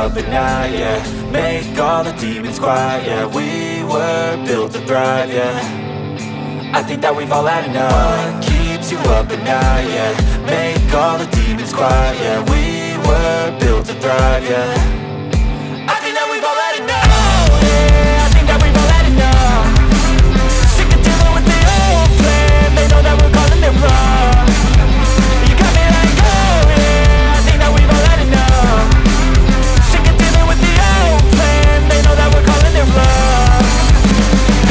At night, yeah, make all the demons quiet, yeah, we were built to thrive, yeah, I think that we've all had enough. What keeps you up at night, yeah, make all the demons quiet, yeah, we were built to thrive, yeah, I think that we've all had enough. Oh yeah, I think that we've all had enough. Sick of dealing with the old plan, they know that we're calling it wrong. You got me like, oh yeah, I think that we've all had enough. They know that we're calling it wrong.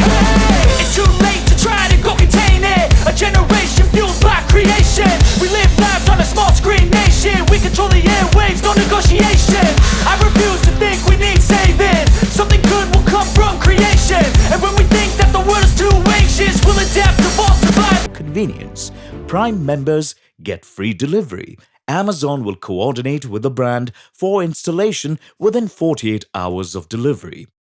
Hey, it's too late to try to go contain it. A generation fueled by creation. We live lives on a small screen nation. We control the airwaves, no negotiation. I refuse to think we need saving. Something good will come from creation. And when we think that the world is too anxious, we'll adapt to fall survive. Convenience. Prime members get free delivery. Amazon will coordinate with the brand for installation within 48 hours of delivery.